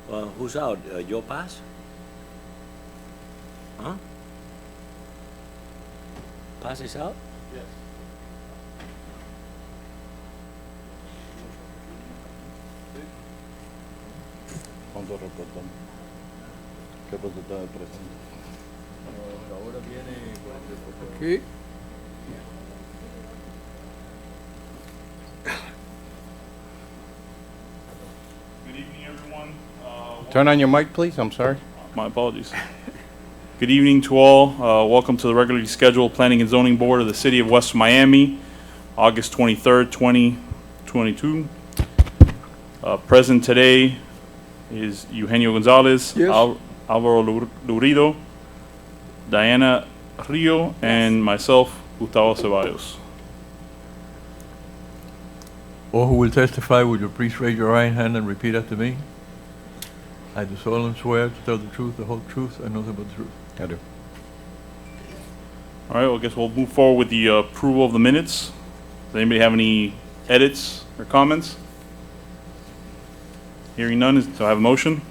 Who's out? Joe Paz? Huh? Paz is out? Yes. ¿Cuándo reportamos? ¿Qué porcentaje de presente? Ahora viene Aquí. Good evening, everyone. Turn on your mic, please. I'm sorry. My apologies. Good evening to all. Welcome to the regularly scheduled Planning and Zoning Board of the City of West Miami, August 23rd, 2022. Present today is Eugenio Gonzalez, Yes. Alvaro Lurido, Diana Rio, and myself, Gustavo Ceballos. All who will testify, would you please raise your right hand and repeat after me? I do solemnly swear to tell the truth, the whole truth, and nothing but the truth. I do. All right, well, I guess we'll move forward with the approval of the minutes. Does anybody have any edits or comments? Hearing none, do I have a motion?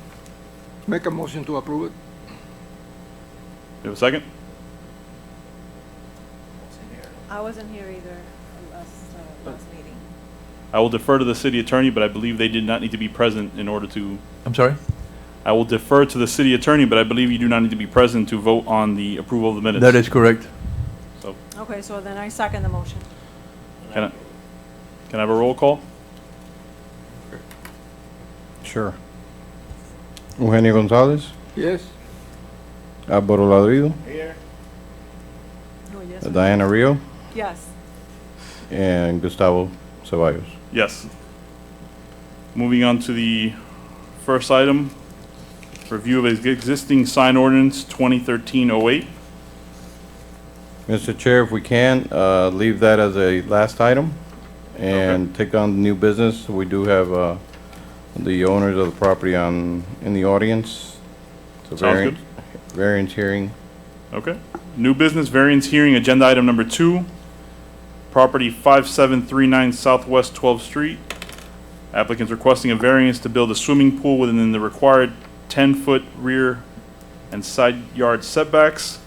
Make a motion to approve it. Do you have a second? I wasn't here either last meeting. I will defer to the city attorney, but I believe they did not need to be present in order to. I'm sorry? I will defer to the city attorney, but I believe you do not need to be present to vote on the approval of the minutes. That is correct. So, Okay, so then I second the motion. can I have a roll call? Sure. Eugenio Gonzalez, Yes. Alvaro Ladrido, Oh, yes. Diana Rio, Yes. and Gustavo Ceballos. Yes. Moving on to the first item, review of existing sign ordinance 2013-08. Mr. Chair, if we can, leave that as a last item and take on the new business. We do have the owners of the property in the audience. It's a Sounds variance hearing. Okay. New business variance hearing, agenda item number 2, property 5739 Southwest 12th Street. Applicants requesting a variance to build a swimming pool within the required 10-foot rear and side yard setbacks.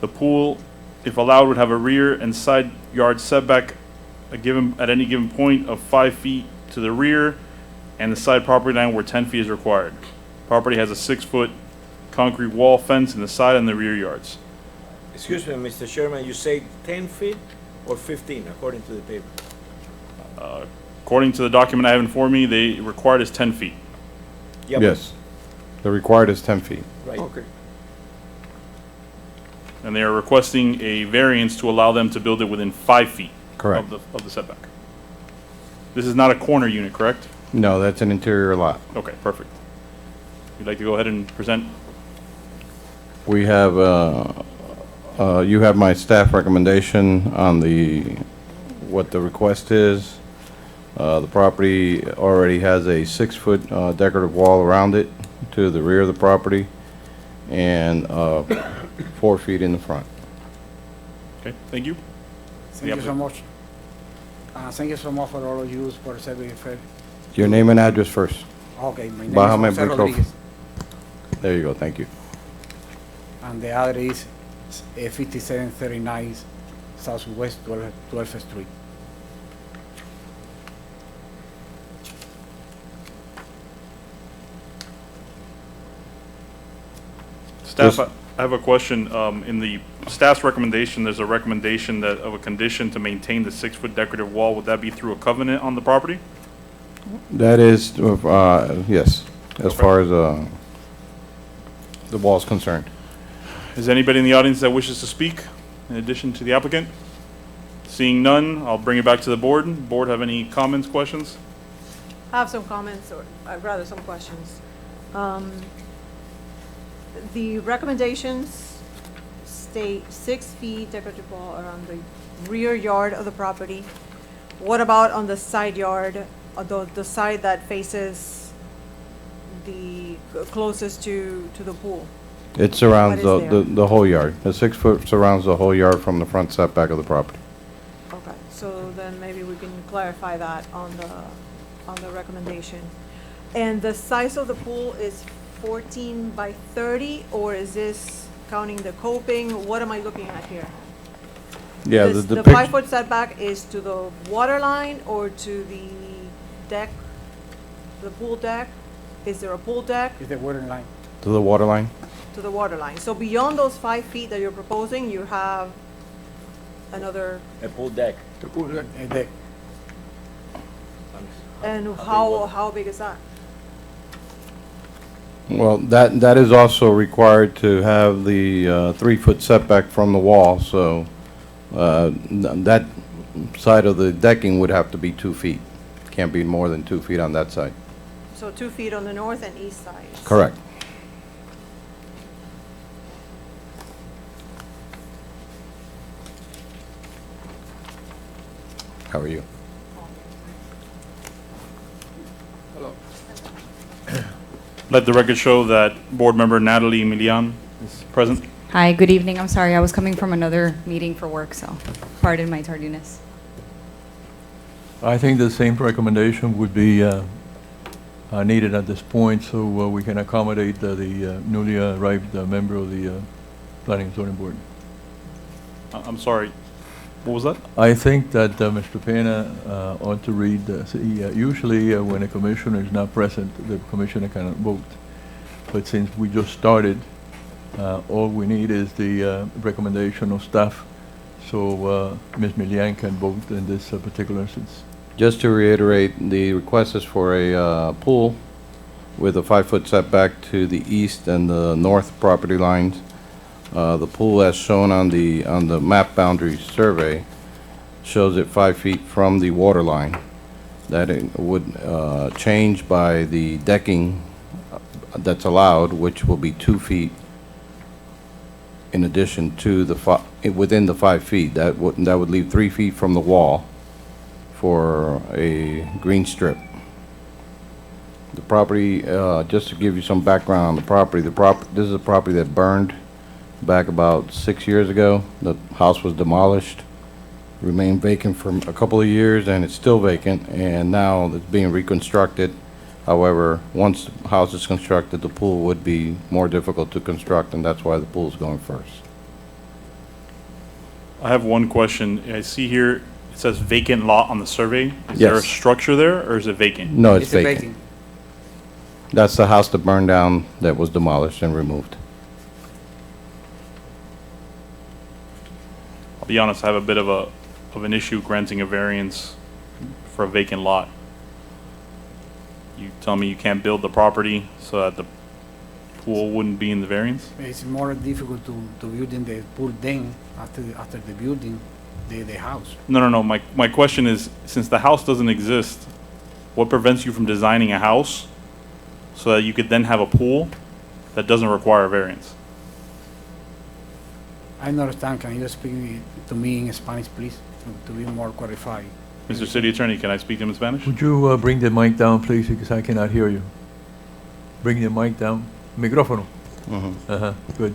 The pool, if allowed, would have a rear and side yard setback at any given point of 5 feet to the rear and the side property line where 10 feet is required. Property has a 6-foot concrete wall fence in the side and the rear yards. Excuse me, Mr. Chairman, you say 10 feet or 15 according to the paper? According to the document I have in front of me, they required is 10 feet. Yeah, but- Yes. The required is 10 feet. Right. Okay. And they are requesting a variance to allow them to build it within 5 feet Correct. of the setback. This is not a corner unit, correct? No, that's an interior lot. Okay, perfect. You'd like to go ahead and present? We have, you have my staff recommendation on what the request is. The property already has a 6-foot decorative wall around it to the rear of the property and 4 feet in the front. Okay, thank you. Thank Yeah, you so much. Thank you so much for all of you for serving fair. Your name and address first. Okay, my name Bájame is el José micrófono. Rodriguez, There you go, thank you. and the address is 5739 Southwest 12th Street. Staff, Yes. I have a question. In the staff's recommendation, there's a recommendation that of a condition to maintain the 6-foot decorative wall. Would that be through a covenant on the property? That is, yes, as Okay. far as the wall is concerned. Is anybody in the audience that wishes to speak in addition to the applicant? Seeing none, I'll bring it back to the board. Board have any comments, questions? I have some comments, or rather some questions. The recommendations state 6 feet decorative wall around the rear yard of the property. What about on the side yard, the side that faces the closest to the pool? It surrounds What is there? the whole yard. The 6-foot surrounds the whole yard from the front setback of the property. Okay, so then maybe we can clarify that on the recommendation. And the size of the pool is 14 by 30, or is this counting the coping? What am I looking at here? Yeah, This- the The pic- 5-foot setback is to the water line or to the deck, the pool deck? Is there a pool deck? Is the water line. to the water line? To the water line. So beyond those 5 feet that you're proposing, you have another, A pool deck. The pool deck. The, and how big is that? Well, that is also required to have the 3-foot setback from the wall, so that side of the decking would have to be 2 feet. Can't be more than 2 feet on that side. So 2 feet on the north and east sides? Correct. How are you? Hello. Let the record show that Board Member Natalie Milian is present. Hi, good evening. I'm sorry, I was coming from another meeting for work, so pardon my tardiness. I think the same recommendation would be needed at this point, so we can accommodate the newly arrived member of the Planning and Zoning Board. I'm sorry, what was that? I think that Mr. Pena ought to read, usually when a commissioner is not present, the commissioner cannot vote. But since we just started, all we need is the recommendation of staff, so Ms. Milian can vote in this particular instance. Just to reiterate, the request is for a pool with a 5-foot setback to the east and the north property lines. The pool, as shown on the map boundary survey, shows it 5 feet from the water line. That it would change by the decking that's allowed, which will be 2 feet in addition to within the 5 feet. That would leave 3 feet from the wall for a green strip. The property, just to give you some background on the property, this is a property that burned back about 6 years ago. The house was demolished, remained vacant for a couple of years, and it's still vacant, and now it's being reconstructed. However, once the house is constructed, the pool would be more difficult to construct, and that's why the pool is going first. I have one question. I see here, it says vacant lot on the survey. Is there a Yes. structure there, or is it vacant? No, it's a vacant. That's the house that burned down, that was demolished and removed. I'll be honest, I have a bit of an issue granting a variance for a vacant lot. You tell me you can't build the property so that the pool wouldn't be in the variance? it's more difficult to build in the pool then after the building the house. No. My question is, since the house doesn't exist, what prevents you from designing a house so that you could then have a pool that doesn't require a variance? I don't understand. Can you speak to me in Spanish, please, to be more qualified? Mr. City Attorney, can I speak to him in Spanish? Would you bring the mic down, please, because I cannot hear you. Bring the mic down. Micrófono. Good.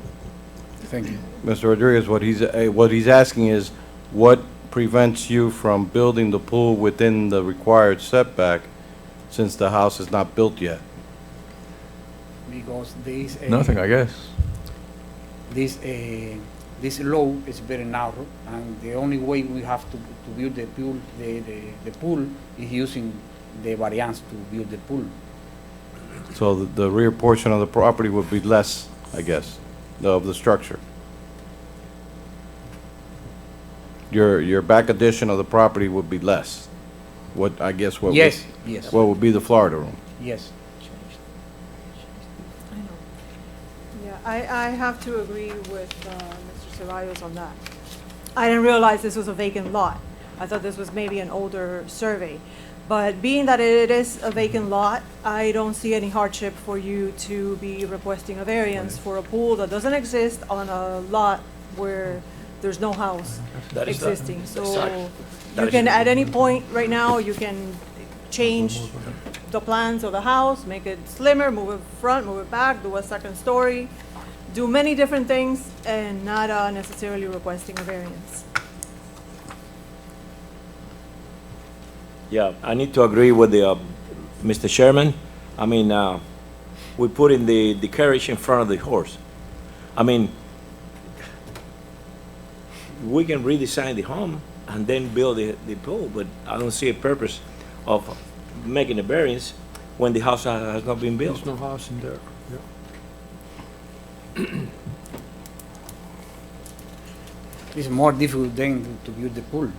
Thank you. Mr. Rodriguez, what he's asking is, what prevents you from building the pool within the required setback since the house is not built yet? Because Nothing, I guess. this law is very narrow, and the only way we have to build the pool is using the variance to build the pool. So the rear portion of the property would be less, I guess, of the structure. Your back addition of the property would be less. What, I guess, what Yes, yes, what would be the Florida room? yes. I know. Yeah, I have to agree with Mr. Ceballos on that. I didn't realize this was a vacant lot. I thought this was maybe an older survey. But being that it is a vacant lot, I don't see any hardship for you to be requesting a variance for a pool that doesn't exist on a lot where there's no house That is the- existing. So That you is can, the- at any point right now, you can change the plans of the house, make it slimmer, move it front, move it back, do a second story, do many different things, and not necessarily requesting a variance. Yeah, I need to agree with the, Mr. Chairman. I mean, we put in the carriage in front of the horse. I mean, we can redesign the home and then build the pool, but I don't see a purpose of making a variance when the house has not been built. There's no house in there. Yeah. It's more difficult than to build the pool.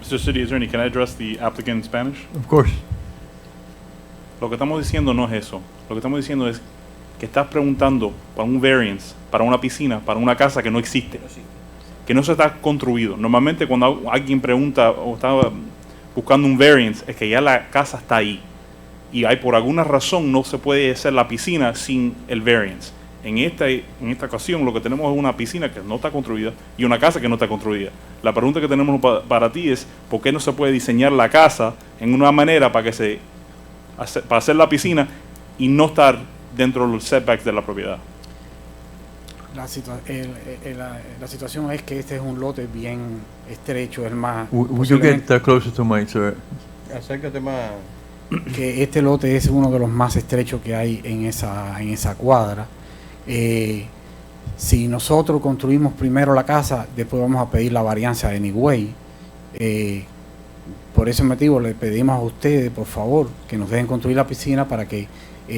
Mr. City Attorney, can I address the applicant in Spanish? Of course. Lo que estamos diciendo no es eso. Lo que estamos diciendo es que estás preguntando para un variance, para una piscina, para una casa que no existe, que no se está construido. Normalmente cuando alguien pregunta o está buscando un variance es que ya la casa está ahí y hay por alguna razón no se puede hacer la piscina sin el variance. En esta ocasión lo que tenemos es una piscina que no está construida y una casa que no está construida. La pregunta que tenemos para ti es ¿por qué no se puede diseñar la casa en una manera para que para hacer la piscina y no estar dentro de los setbacks de la propiedad? La situación es que este es un lote bien estrecho, es más... Would you get closer to mic, sir? Acércate más. que este lote es uno de los más estrechos que hay en esa cuadra. Si nosotros construimos primero la casa, después vamos a pedir la varianza anyway. Por ese motivo le pedimos a ustedes, por favor, que nos dejen construir la piscina para que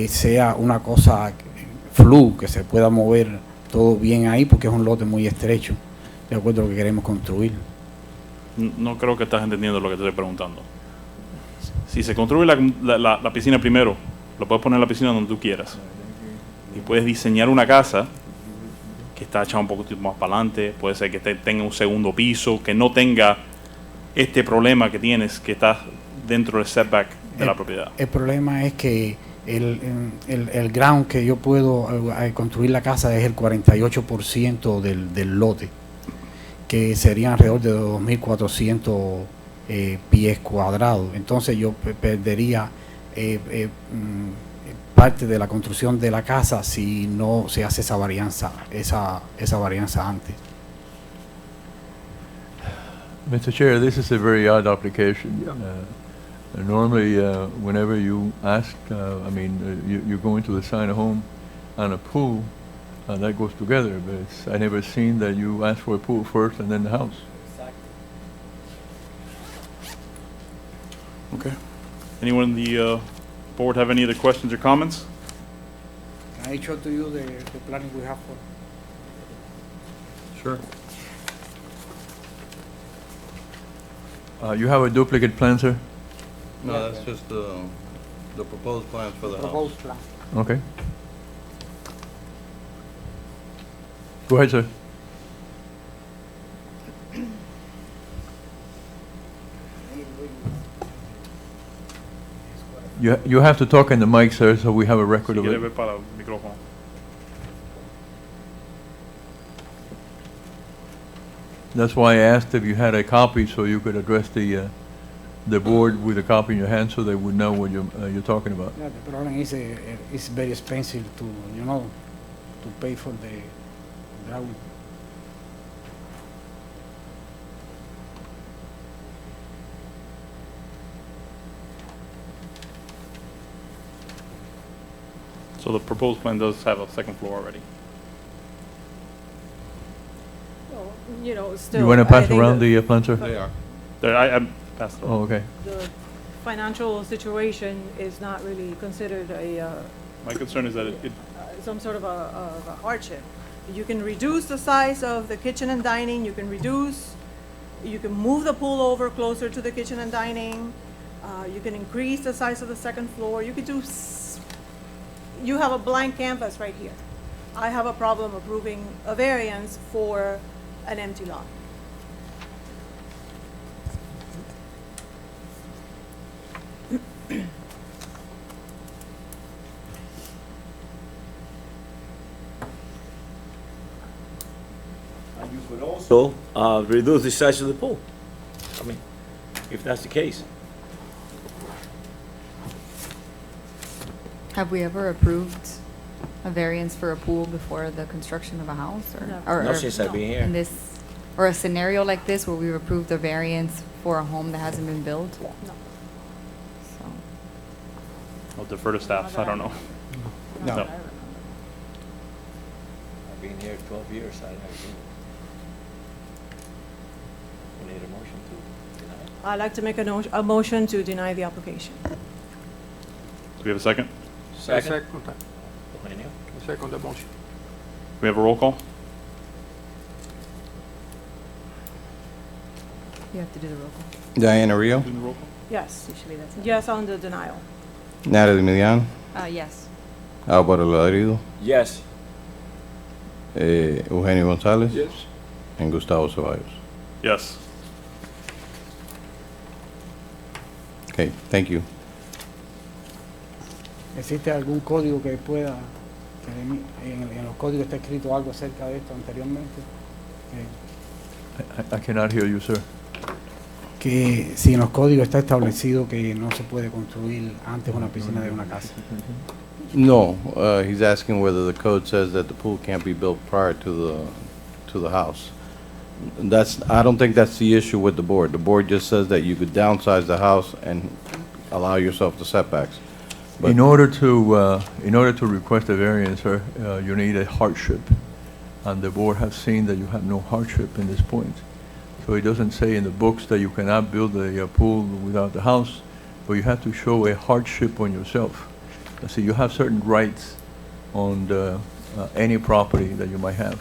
sea una cosa flu, que se pueda mover todo bien ahí, porque es un lote muy estrecho, de acuerdo a lo que queremos construir. No creo que estás entendiendo lo que te estoy preguntando. Si se construye la piscina primero, lo puedes poner en la piscina donde tú quieras. Y puedes diseñar una casa que está echada un poquito más para adelante, puede ser que tenga un segundo piso, que no tenga este problema que tienes, que está dentro del setback de la propiedad. El problema es que el ground que yo puedo construir la casa es el 48% del lote, que serían alrededor de 2.400 pies cuadrados. Entonces yo perdería parte de la construcción de la casa si no se hace esa varianza antes. Mr. Chair, this is a very odd application. Normally, whenever you ask, you're going to design a home and a pool, that goes together, but I never seen that you ask for a pool first and then the house. Okay. Anyone in the board have any other questions or comments? Can I show to you the planning we have for? Sure. You have a duplicate plan, sir? No, that's just the proposed plans for the house. Proposed plan. Okay. Go ahead, sir. You have to talk in the mic, sir, so we have a record Si of quiere it. ver para el micrófono. That's why I asked if you had a copy so you could address the board with a copy in your hand so they would know what you're talking about. Yeah, the problem is it's very expensive to pay for the ground. So the proposed plan does have a second floor already. Well, still. You want to I pass think around that the plan, sir? They are. There, I passed it. Oh, okay. the financial situation is not really considered My concern is that some sort of a hardship. You can reduce the size of the kitchen and dining, you can move the pool over closer to the kitchen and dining, you can increase the size of the second floor, you could do, you have a blank canvas right here. I have a problem approving a variance for an empty lot. And you could also reduce the size of the pool. I mean, if that's the case. Have we ever approved a variance for a pool before the construction of a house or? No. or- Not or since I've been In here. this, or a scenario like this where we've approved a variance for a home that hasn't been built? No. So, I'll defer to staff, I don't know. No. No. I've been here 12 years, I never seen it. We need a motion to deny. I'd like to make a motion to deny the application. Do we have a second? Second. I second the motion. We have a roll call? You have to do the roll call. Diana Rio, Doing the roll call? Yes. Usually that's. Yes on the denial. Natalie Milian, Yes. Álvaro Ladrido, Yes. Eugenio González, Yes. and Gustavo Ceballos. Yes. Okay, thank you. ¿Existe algún código que pueda, en los códigos está escrito algo acerca de esto anteriormente? I cannot hear you, sir. Que si en los códigos está establecido que no se puede construir antes una piscina de una casa. No, he's asking whether the code says that the pool can't be built prior to the house. I don't think that's the issue with the board. The board just says that you could downsize the house and allow yourself the setbacks. But- In order to request a variance, sir, you need a hardship. And the board has seen that you have no hardship in this point. So it doesn't say in the books that you cannot build a pool without the house, but you have to show a hardship on yourself. See, you have certain rights on any property that you might have.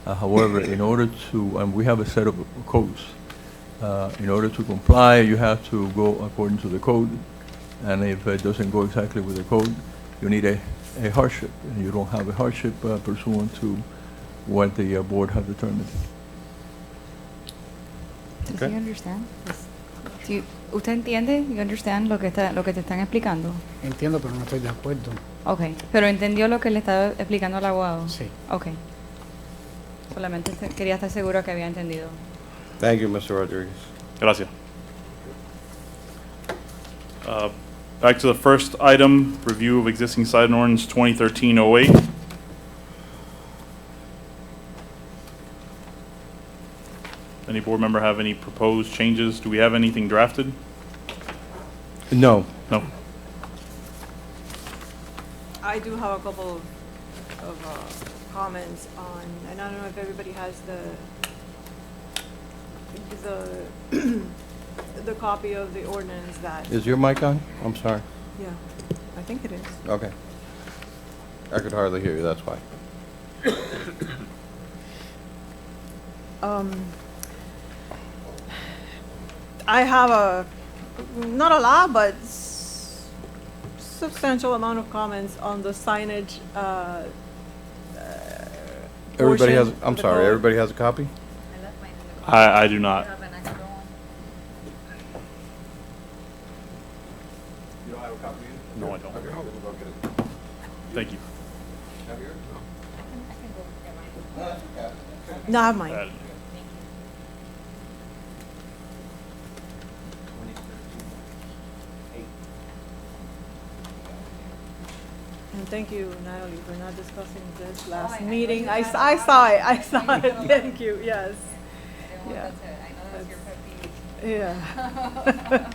However, in order to, and we have a set of codes, in order to comply, you have to go according to the code. And if it doesn't go exactly with the code, you need a hardship. And you don't have a hardship pursuant to what the board has determined. Does Okay. he understand? ¿Usted entiende? You understand lo que te están explicando? Entiendo, pero no estoy de acuerdo. Okay. Pero entendió lo que le estaba explicando al abogado. Sí. Okay. Solamente quería estar seguro que había entendido. Thank you, Mr. Rodriguez. Gracias. Back to the first item, review of existing sign ordinance 2013-08. Any board member have any proposed changes? Do we have anything drafted? No, No. I do have a couple of comments on, and I don't know if everybody has the copy of the ordinance that, is your mic on? I'm sorry. yeah, I think it is. Okay. I could hardly hear you, that's why. I have not a lot, but substantial amount of comments on the signage, Everybody has, portion I'm of the sorry, code. everybody has a copy? I do not. No, I don't. Thank you. No, I have mine. That- And thank you, Natalie, for not discussing this last meeting. I saw it, thank you, yes. Yeah. Yeah.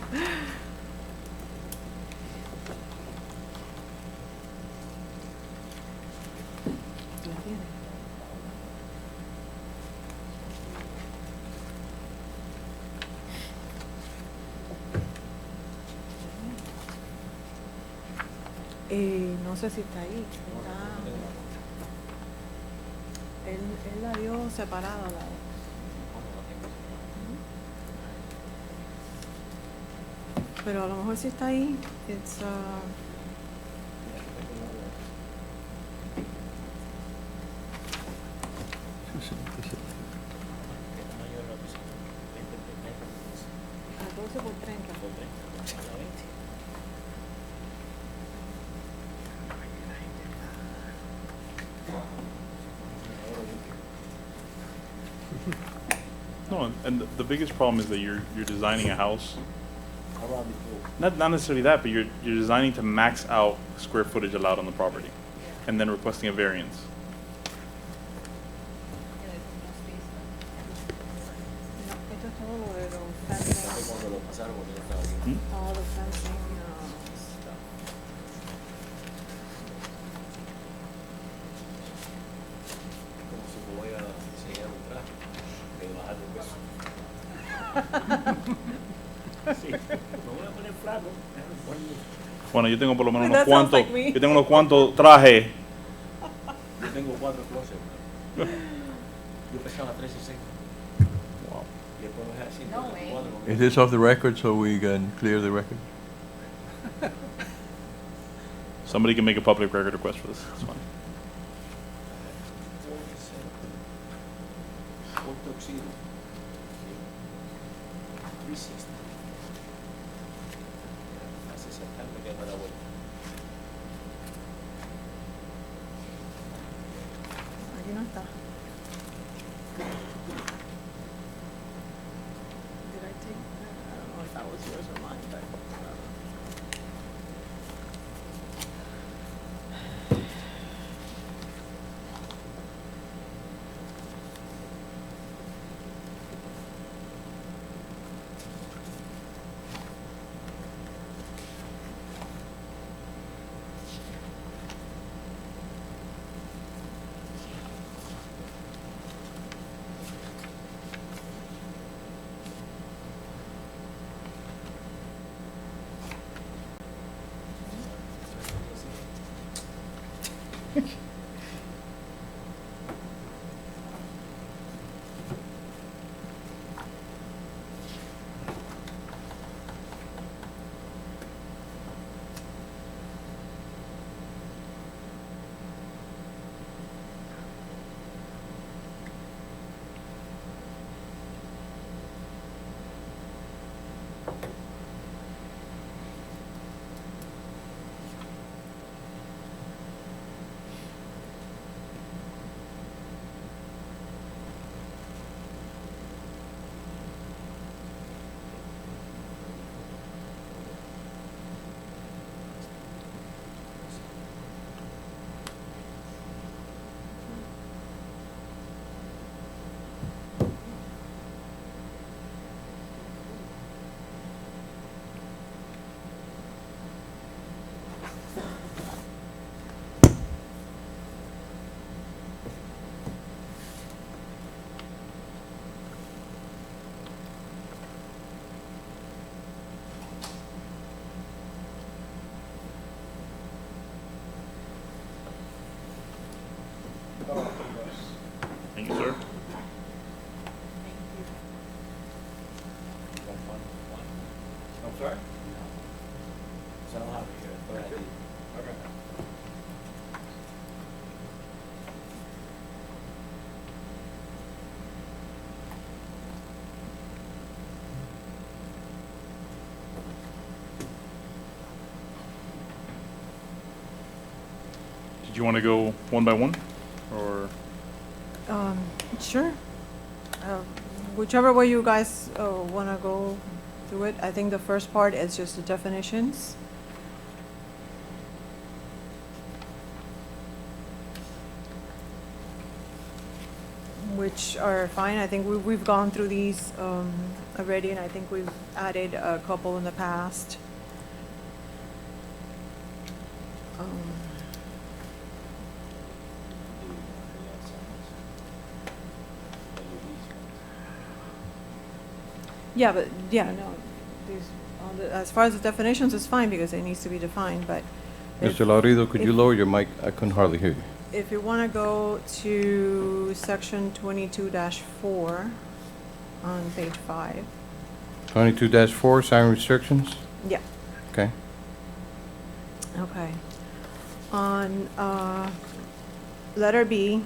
No sé si está ahí. Él la dio separada. Pero a lo mejor si está ahí. It's, a 12 por 30. No, and the biggest problem is that you're designing a house. Not necessarily that, but you're designing to max out square footage allowed on the property, and then requesting a variance. No, esto es todo lo de los fencing. All the fencing, stuff. Bueno, yo tengo por lo menos That unos sounds cuantos, like me. yo tengo unos cuantos trajes. Yo tengo 4 closets. Yo pesaba 13.6. Wow. Y después bajé a 100. No way. Is this off the record so we can clear the record? Somebody can make a public record request for this. It's fine. 4 tuxedos. 360. Hace 60 años que no la vuelta. Aquí no está. Did I take that? I don't know if that was yours or mine, but. Thank you, sir. I'm sorry? So I don't have it here, but I did. Okay. Did you want to go one by one, or? Sure. Whichever way you guys want to go through it. I think the first part is just the definitions. Which are fine. I think we've gone through these already, and I think we've added a couple in the past. Yeah, but, yeah, no, as far as the definitions, it's fine because it needs to be defined, but Mr. Laurido, could you if- lower your mic? I couldn't hardly hear you. if you want to go to section 22-4 on page 5. 22-4, sign restrictions? Yeah. Okay. Okay. On letter B,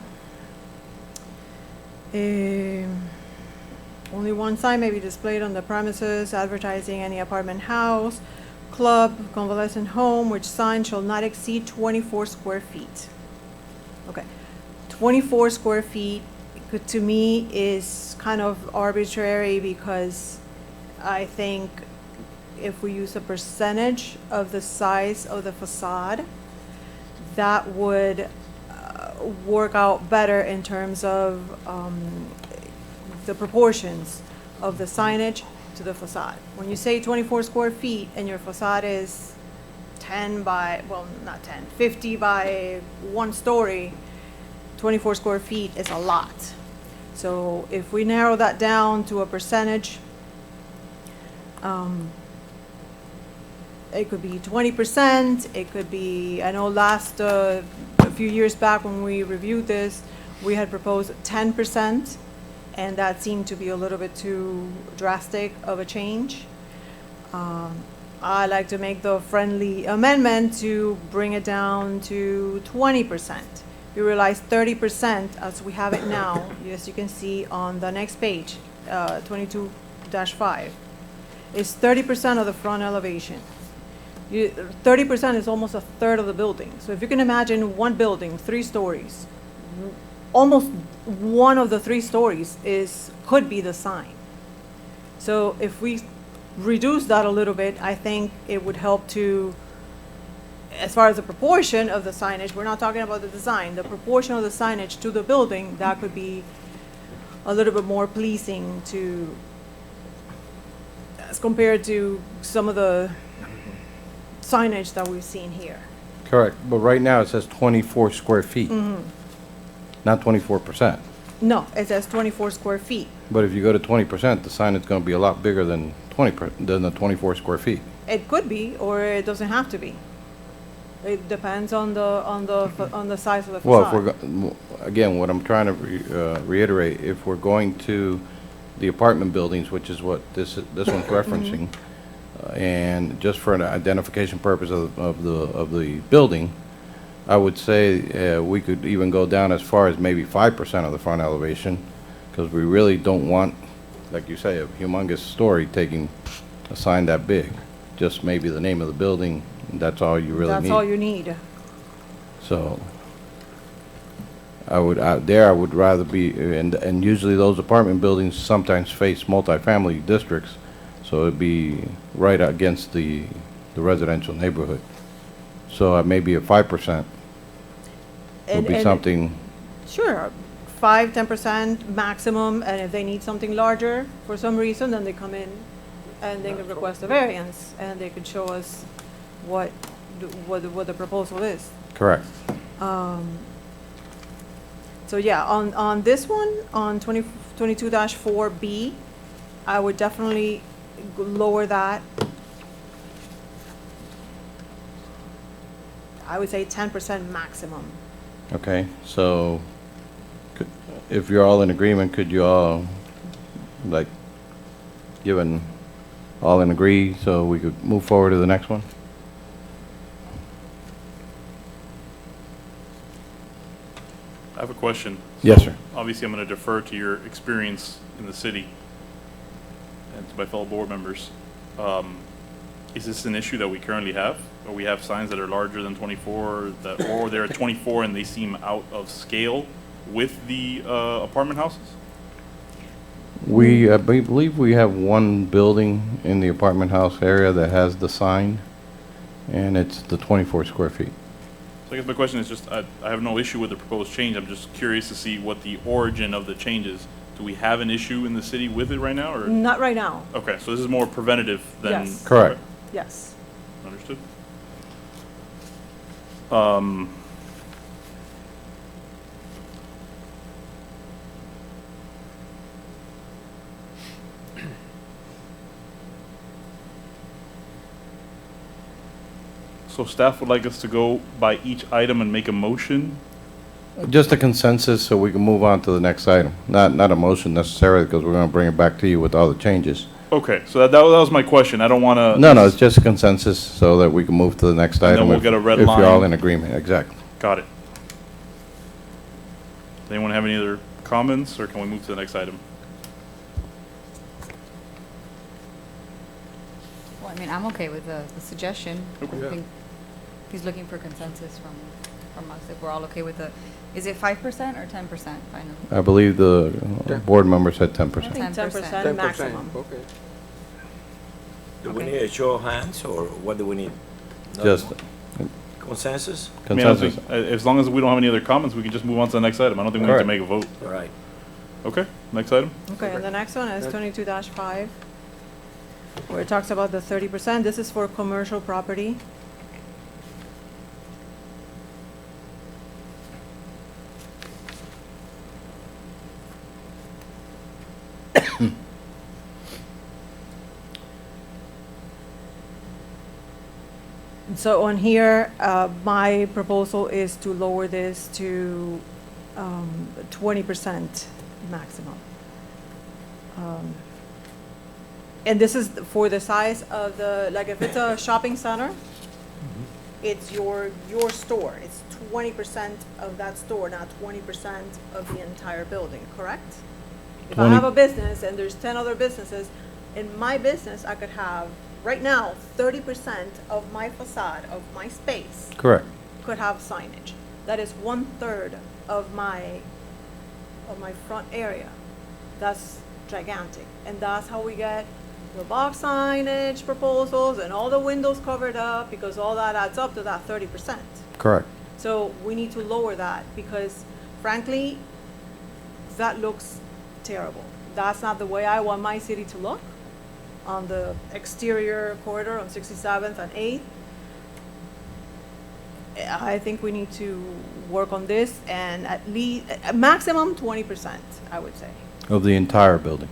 only one sign may be displayed on the premises advertising any apartment house, club, convalescent home, which sign shall not exceed 24 square feet. Okay. 24 square feet, to me, is kind of arbitrary because I think if we use a percentage of the size of the facade, that would work out better in terms of the proportions of the signage to the facade. When you say 24 square feet and your facade is 10 by, well, not 10, 50 by 1 story, 24 square feet is a lot. So if we narrow that down to a percentage, It could be 20%, it could be, I know a few years back when we reviewed this, we had proposed 10%, and that seemed to be a little bit too drastic of a change. I like to make the friendly amendment to bring it down to 20%. You realize 30%, as we have it now, as you can see on the next page, 22-5, is 30% of the front elevation. 30% is almost a third of the building. So if you can imagine one building, 3 stories, almost one of the 3 stories could be the sign. So if we reduce that a little bit, I think it would help to, as far as the proportion of the signage, we're not talking about the design, the proportion of the signage to the building, that could be a little bit more pleasing to, as compared to some of the signage that we've seen here. Correct, but right now it says 24 square feet, not 24%. No, it says 24 square feet. But if you go to 20%, the sign is going to be a lot bigger than than the 24 square feet. It could be, or it doesn't have to be. It depends on the size of the facade. Well, if again, what I'm trying to reiterate, if we're going to the apartment buildings, which is what this one's referencing, and just for an identification purpose of the building, I would say we could even go down as far as maybe 5% of the front elevation, because we really don't want, like you say, a humongous story taking a sign that big. Just maybe the name of the building, that's all you really need. That's all you need. So I would rather be, and usually those apartment buildings sometimes face multifamily districts, so it'd be right against the residential neighborhood. So maybe a 5% would be something. Sure, 5-10% maximum, and if they need something larger for some reason, then they come in and they can request a variance, and they can show us what the proposal is. Correct. So yeah, on this one, on 22-4B, I would definitely lower that. I would say 10% maximum. Okay, so if you're all in agreement, could you all, like, all in agree so we could move forward to the next one? I have a question. Yes, So, sir. Obviously, I'm going to defer to your experience in the city and to my fellow board members. Is this an issue that we currently have? Or we have signs that are larger than 24, or they're at 24 and they seem out of scale with the apartment houses? I believe we have one building in the apartment house area that has the sign, and it's the 24 square feet. So I guess my question is just, I have no issue with the proposed change. I'm just curious to see what the origin of the change is. Do we have an issue in the city with it right now, or? Not right now, Okay, so this is more preventative than. Yes. Correct. yes. Understood. So staff would like us to go by each item and make a motion? Just a consensus so we can move on to the next item. Not a motion necessarily, because we're going to bring it back to you with all the changes. Okay, so that was my question. I don't want to. No, it's just a consensus so that we can move to the next And then item. we'll if- get a red If you're all line. in agreement, exactly. Got it. Does anyone have any other comments, or can we move to the next item? Well, I mean, I'm okay with the suggestion. Okay. I think he's looking for consensus from us, if we're all okay with is it 5% or 10% finally? I believe the board member said I 10%. think 10%. 10% maximum. Okay. Do we Okay. need a show of hands, or what do we need? No Just Consensus? I mean, I don't consensus. think- as long as we don't have any other comments, we can just move on to the next item. I don't think we need to Correct. make a vote. All right. Okay, next item? Okay, and the next one is 22-5, where it talks about the 30%. This is for commercial property. So on here, my proposal is to lower this to 20% maximum. And this is for the size of the, like if it's a shopping center, it's your store. It's 20% of that store, not 20% of the entire building, correct? If I 20 have a business and there's 10 other businesses, in my business, I could have, right now, 30% of my facade, of my space, Correct. could have signage. That is 1/3 of my front area. That's gigantic. And that's how we get the box signage proposals and all the windows covered up, because all that adds up to that 30%. Correct. So we need to lower that, because frankly, that looks terrible. That's not the way I want my city to look on the exterior corridor on 67th and 8th. I think we need to work on this, and at least, maximum 20%, I would say, Of the entire building.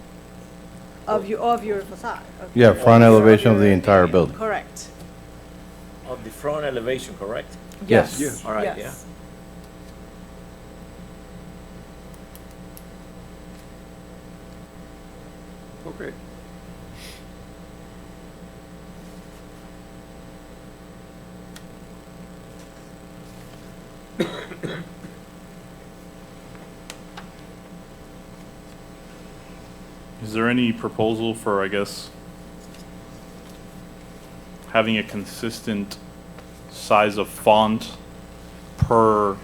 of your facade. of Yeah, your- front elevation of the your entire area. building. Correct. Of the front elevation, correct? Yes. Yes. All right, yeah. Yes. Okay. Is there any proposal for, I guess, having a consistent size of font per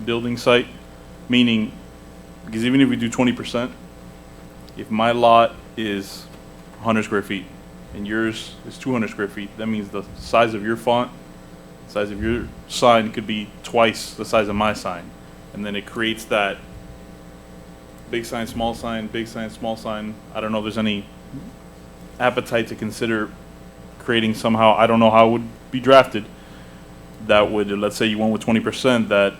building site? Meaning, because even if we do 20%, if my lot is 100 square feet and yours is 200 square feet, that means the size of your font, size of your sign could be twice the size of my sign. And then it creates that big sign, small sign, big sign, small sign. I don't know if there's any appetite to consider creating somehow, I don't know how it would be drafted, that would, let's say you went with 20%, that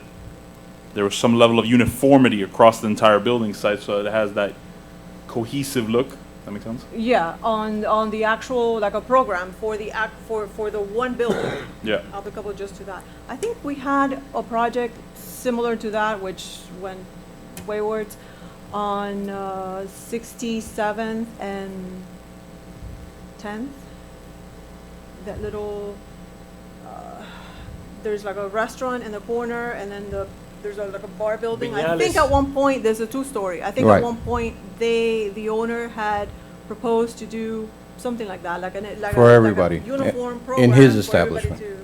there was some level of uniformity across the entire building site, so it has that cohesive look. That make sense? Yeah, on the actual, like a program for the for the one building. Yeah. Applicable just to that. I think we had a project similar to that, which went wayward on 67th and 10th. That little, there's like a restaurant in the corner, and then there's like a bar building. I think Viñales. at one point, there's a two-story. I think Right. at one point, the owner had proposed to do something like that, like For a everybody, uniform in program his for everybody establishment. to-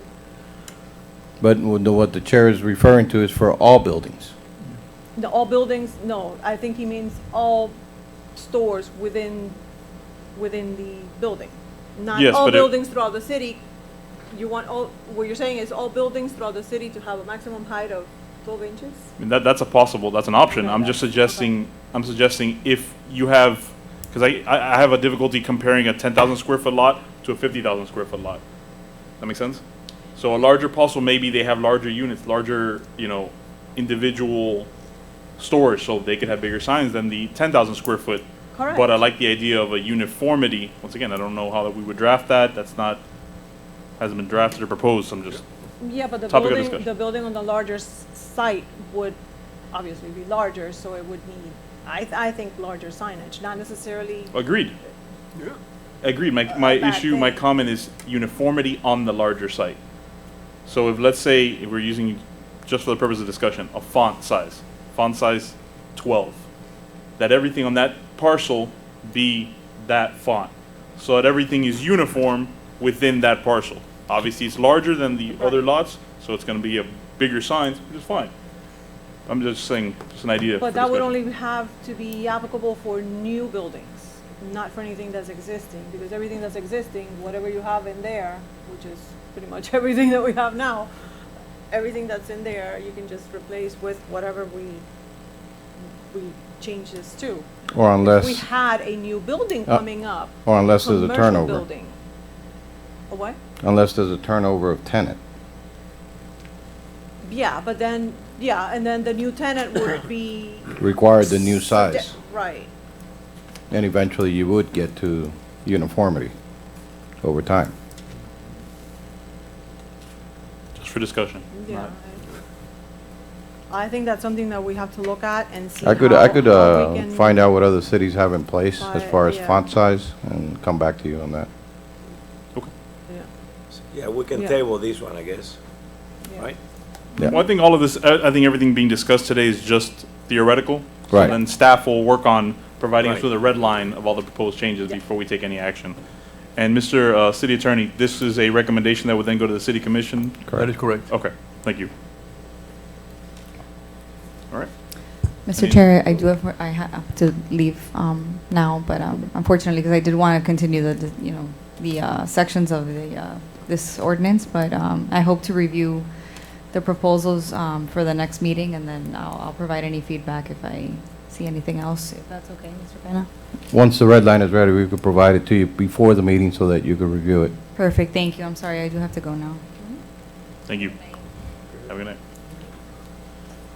But what the chair is referring to is for all buildings. No, all buildings, no, I think he means all stores within the building. Not Yes, all but buildings throughout the city. You want all, what you're saying is all buildings throughout the city to have a maximum height of 12 inches? I mean, that's that's an option. Okay, I'm just okay. suggesting if you have, because I have a difficulty comparing a 10,000 square foot lot to a 50,000 square foot lot. That make sense? So a larger parcel, maybe they have larger units, larger, individual stores, so they could have bigger signs than the 10,000 square foot. Correct. But I like the idea of a uniformity. Once again, I don't know how we would draft that. That's not, hasn't been drafted or proposed. I'm just, Yeah, but Topic of discussion. the building on the larger site would obviously be larger, so it would need, I think, larger signage, not necessarily, agreed. Yeah. Agreed. My bad issue, my thing. comment is uniformity on the larger site. So if, let's say, if we're using, just for the purpose of discussion, a font size 12, that everything on that parcel be that font, so that everything is uniform within that parcel. Obviously, it's larger than the other lots, so it's gonna be a bigger sign, which is fine. I'm just saying, just an idea. but for that would discussion. only have to be applicable for new buildings, not for anything that's existing, because everything that's existing, whatever you have in there, which is pretty much everything that we have now, everything that's in there, you can just replace with whatever we change this to. Or If we unless, had a new building coming up, or unless there's a commercial turnover. building. A what? Unless there's a turnover of tenant. Yeah, but then, and then the new tenant would be. Required the new size. Right. And eventually you would get to uniformity over time. for discussion. Yeah. I think that's something that we have to look at and see I could how we can- find out what other cities have in place as far as Yeah. font size and come back to you on that. Yeah. Yeah, we can Yeah. table this one, I guess, Yeah. right? Yeah. Well, I think all of this, I think everything being discussed today is just theoretical. So Right. then staff will work on providing us Right. with a red line of all the proposed changes before we take any action. And Mr. City Attorney, this is a recommendation that would then go to the city commission? That is correct. Okay, thank you. All right. Mr. Any- Chair, I have to leave now, but unfortunately, because I did want to continue the sections of this ordinance, but I hope to review the proposals for the next meeting, and then I'll provide any feedback if I see anything else, if that's okay, Mr. Pena? Once the red line is ready, we could provide it to you before the meeting so that you could review it. Perfect, thank you. I'm sorry, I do have to go now. Thank you. Have a good night.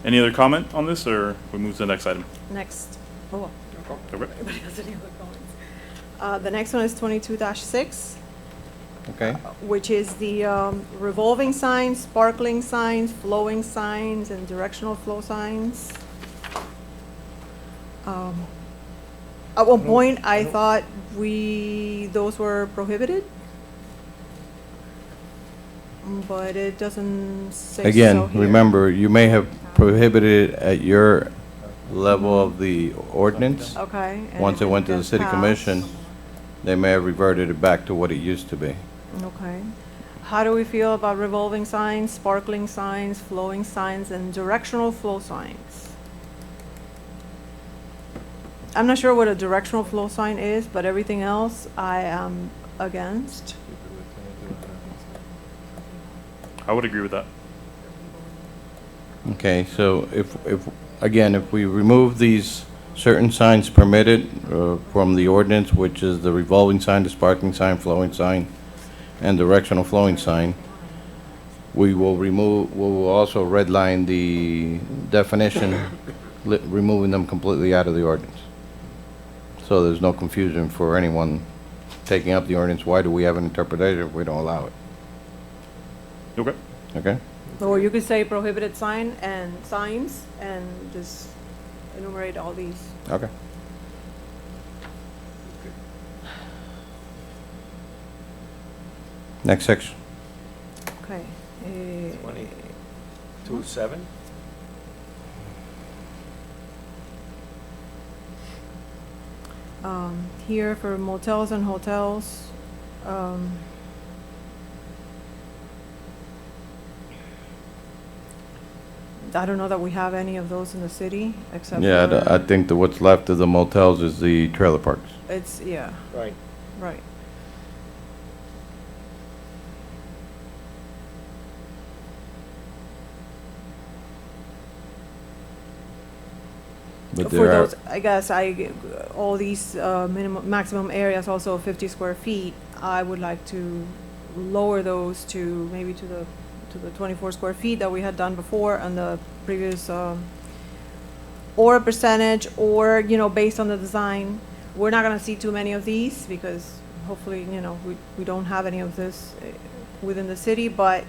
Any other comment on this, or we move to the next item? Next. Oh, Okay. anybody has any other comments? The next one is 22-6. Okay? Which is the revolving signs, sparkling signs, flowing signs, and directional flow signs. At one point, I thought those were prohibited, but it doesn't say so Again, here. remember, you may have prohibited it at your level of the ordinance. Okay. and Once it went to the gets city passed. commission, they may have reverted it back to what it used to be. Okay. How do we feel about revolving signs, sparkling signs, flowing signs, and directional flow signs? I'm not sure what a directional flow sign is, but everything else I am against. I would agree with that. Okay, so again, if we remove these certain signs permitted from the ordinance, which is the revolving sign, the sparkling sign, flowing sign, and directional flowing sign, we will also redline the definition, removing them completely out of the ordinance. So there's no confusion for anyone taking up the ordinance. Why do we have an interpretation if we don't allow it? Okay. Okay? Or you could say prohibited sign and signs and just enumerate all these. Okay. Next section. Okay. 22-7? Here for motels and hotels, I don't know that we have any of those in the city, except Yeah, for, I think that what's left of the motels is the trailer parks. it's, yeah, Right. right. But For there are, those, I guess, all these maximum areas, also 50 square feet, I would like to lower those to maybe to the 24 square feet that we had done before on the previous, or a percentage, or, based on the design. We're not gonna see too many of these because hopefully, we don't have any of this within the city, but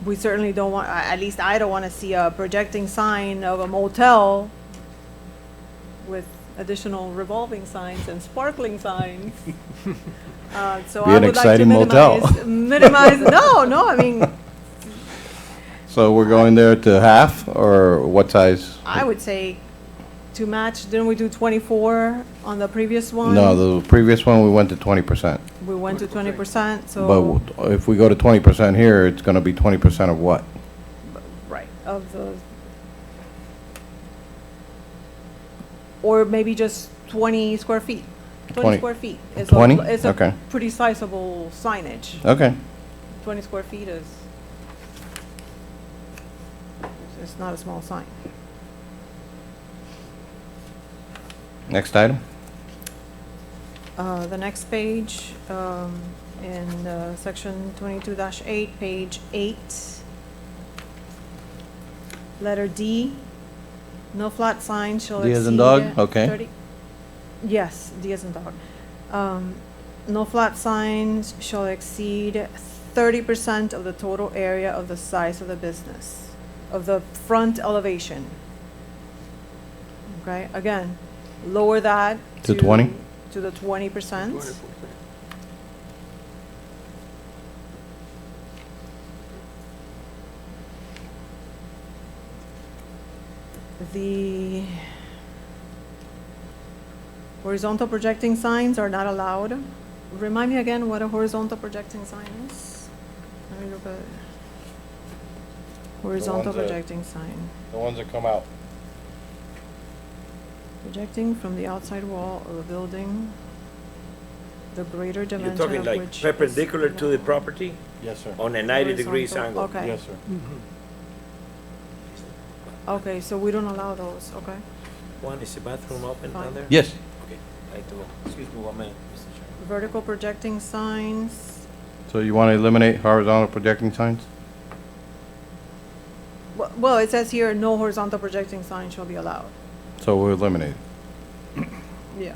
we certainly don't want, at least I don't want to see a projecting sign of a motel with additional revolving signs and sparkling signs. So Be I an would like to exciting motel. minimize, no, I mean, so we're going there to half, or what size? I would say to match, didn't we do 24 on the previous one? No, the previous one, we went to 20%. We went to 20%, so, But if we go to 20% here, it's gonna be 20% of what? right, of the, or maybe just 20 square feet. 20 20 square feet. It's 20? It's Okay. a pretty sizable signage. Okay. 20 square feet is, it's not a small sign. Next item? The next page, in section 22-8, page 8, letter D, no flat sign shall D exceed. as in dog? Okay. 30 Yes, D as in dog. no flat signs shall exceed 30% of the total area of the size of the business, of the front elevation. Okay, again, lower that To 20? To the 20%. 20%. The horizontal projecting signs are not allowed. Remind me again what a horizontal projecting sign is? Let me look at it. Horizontal ones that- projecting sign. The ones that come out. Projecting from the outside wall of a building, the greater You're dimension talking of like which is perpendicular to the known. property Yes, sir. on a 90 degrees Horizontal, angle? okay. Yes, sir. Okay, so we don't allow those, okay? One, is the bathroom open down Fine. there? Yes. Okay, I have to go. Excuse me 1 minute, Mr. Chairman. Vertical projecting signs, So you want to eliminate horizontal projecting signs? well, it says here, no horizontal projecting sign shall be allowed. So we'll eliminate it. Yeah.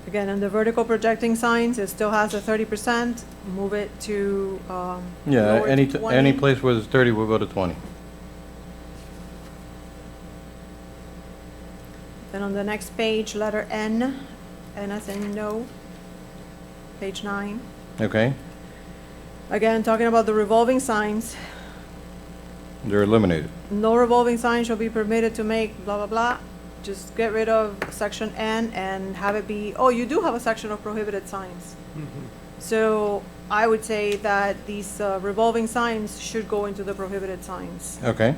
Again, and the vertical projecting signs, it still has a 30%, move it to, Yeah, lower to any 20. place where it's 30, we'll go to 20. Then on the next page, letter N, N as in no, page 9. Okay? Again, talking about the revolving signs, They're eliminated. no revolving sign shall be permitted to make blah, blah, blah. Just get rid of section N and have it be, oh, you do have a section of prohibited signs. So I would say that these revolving signs should go into the prohibited signs. Okay?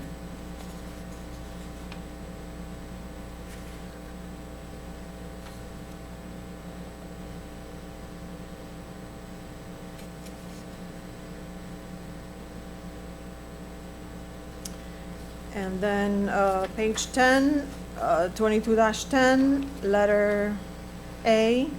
And then page 10, 22-10, letter A.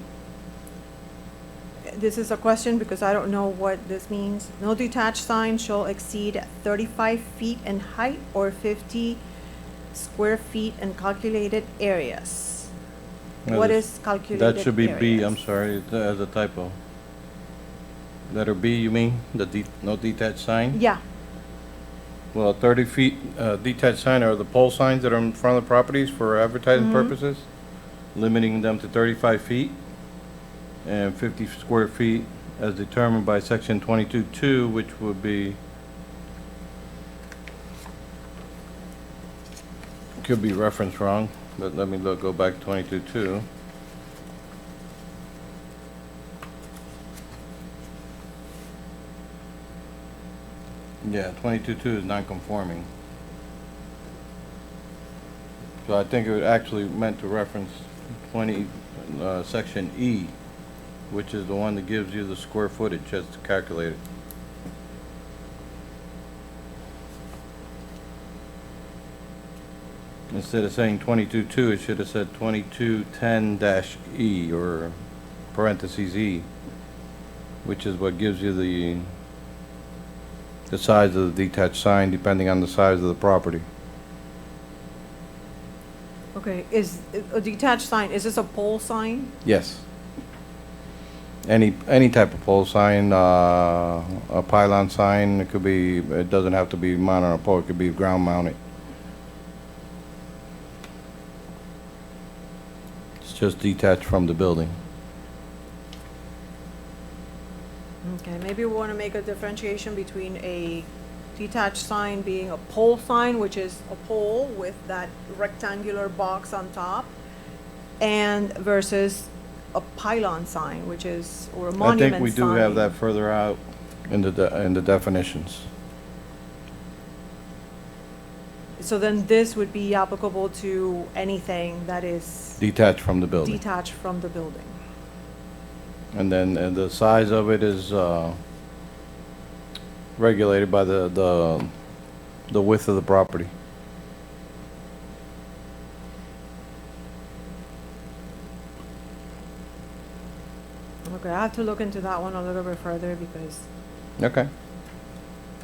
This is a question because I don't know what this means. No detached sign shall exceed 35 feet in height or 50 square feet in calculated areas. No, What this- is calculated areas? That should be B, I'm sorry, as a typo. Letter B, you mean? No detached sign? Yeah, Well, 30 feet detached sign are the pole signs that are in front of the properties for advertising purposes, limiting them to 35 feet and 50 square feet as determined by section 22.2, which would be, could be referenced wrong, but let me go back to 22.2. Yeah, 22.2 is non-conforming. So I think it was actually meant to reference section E, which is the one that gives you the square footage as calculated. Instead of saying 22.2, it should have said 2210-E or parentheses E, which is what gives you the size of the detached sign depending on the size of the property. okay. Is a detached sign, is this a pole sign? Yes. Any type of pole sign, a pylon sign, it could be, it doesn't have to be mounted on a pole, it could be ground mounted. It's just detached from the building. Okay, maybe we want to make a differentiation between a detached sign being a pole sign, which is a pole with that rectangular box on top, and versus a pylon sign, which is, or a I monument think we sign. do have that further out in the definitions. So then this would be applicable to anything that is Detached from the building. detached from the building. And then the size of it is regulated by the width of the property. Okay, I have to look into that one a little bit further because Okay.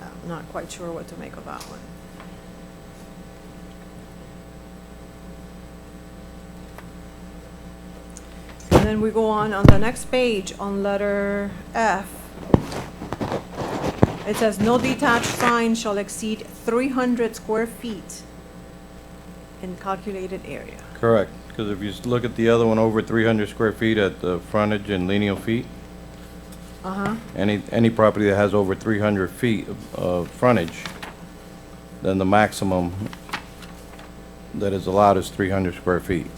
I'm not quite sure what to make of that one. then we go on the next page, on letter F. It says, no detached sign shall exceed 300 square feet in calculated area. Correct, because if you look at the other one, over 300 square feet at the frontage and lineal feet, Uh-huh. any property that has over 300 feet of frontage, then the maximum that is allowed is 300 square feet.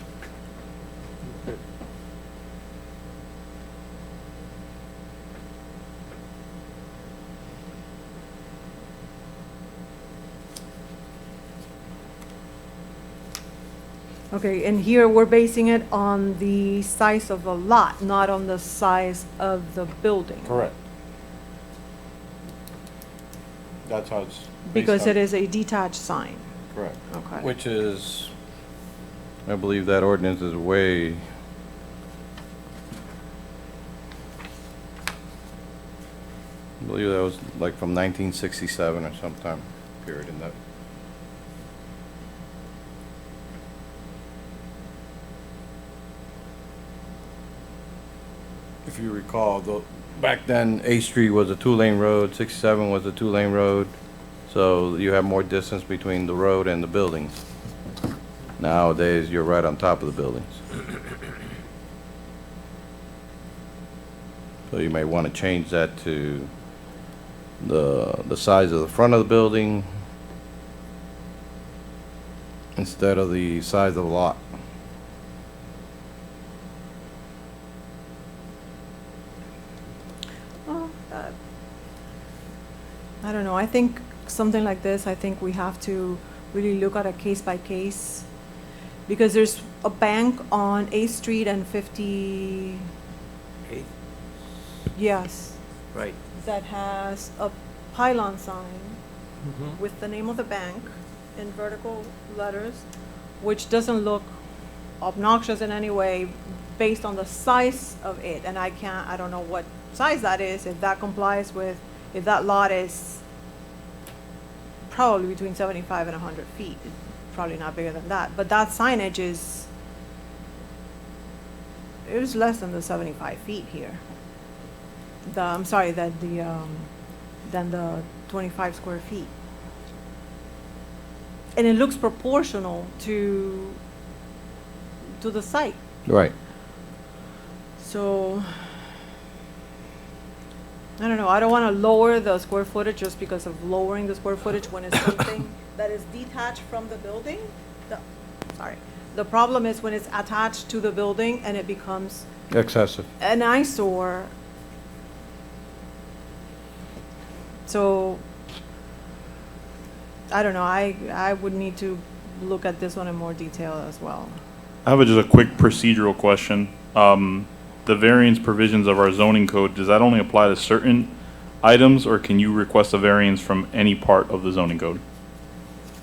Okay, and here we're basing it on the size of the lot, not on the size of the building. Correct. That's how it's. Because it is a detached sign. Correct. Okay. Which is, I believe that ordinance is way, I believe that was like from 1967 or sometime period in that. If you recall, back then, A Street was a two-lane road, 67 was a two-lane road, so you have more distance between the road and the buildings. Nowadays, you're right on top of the buildings. So you may want to change that to the size of the front of the building instead of the size of the lot. Well, I don't know, I think something like this, I think we have to really look at a case by case. Because there's a bank on 8th Street and 50, Hey, yes, right. that has a pylon sign with the name of the bank in vertical letters, which doesn't look obnoxious in any way based on the size of it. And I don't know what size that is, if that complies with, if that lot is probably between 75 and 100 feet. It's probably not bigger than that, but that signage it was less than the 75 feet here. I'm sorry, than the 25 square feet. And it looks proportional to the site. Right. So, I don't know, I don't want to lower the square footage just because of lowering the square footage when it's something that is detached from the building. The problem is when it's attached to the building and it becomes Excessive. an eyesore. So, I don't know, I would need to look at this one in more detail as well. I have just a quick procedural question. The variance provisions of our zoning code, does that only apply to certain items, or can you request a variance from any part of the zoning code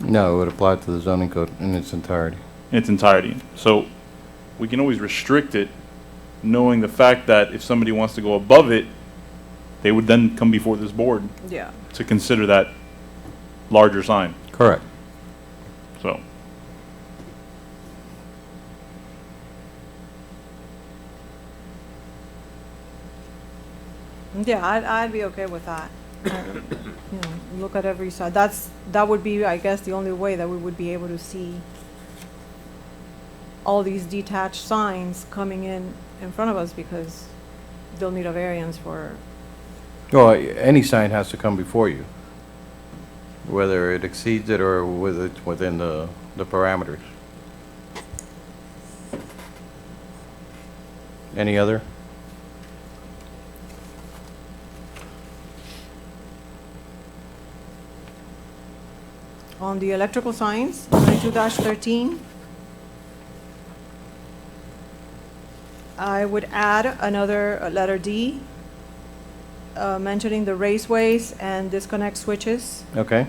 No, it would apply to the zoning code in its entirety. in its entirety? So we can always restrict it, knowing the fact that if somebody wants to go above it, they would then come before this board Yeah. to consider that larger sign. Correct. So, Yeah, I'd be okay with that. You know, look at every side. That would be, I guess, the only way that we would be able to see all these detached signs coming in front of us, because they'll need a variance for, Well, any sign has to come before you, whether it exceeds it or whether it's within the parameters. Any other? on the electrical signs, 22-13. I would add another letter D, mentioning the raceways and disconnect switches Okay,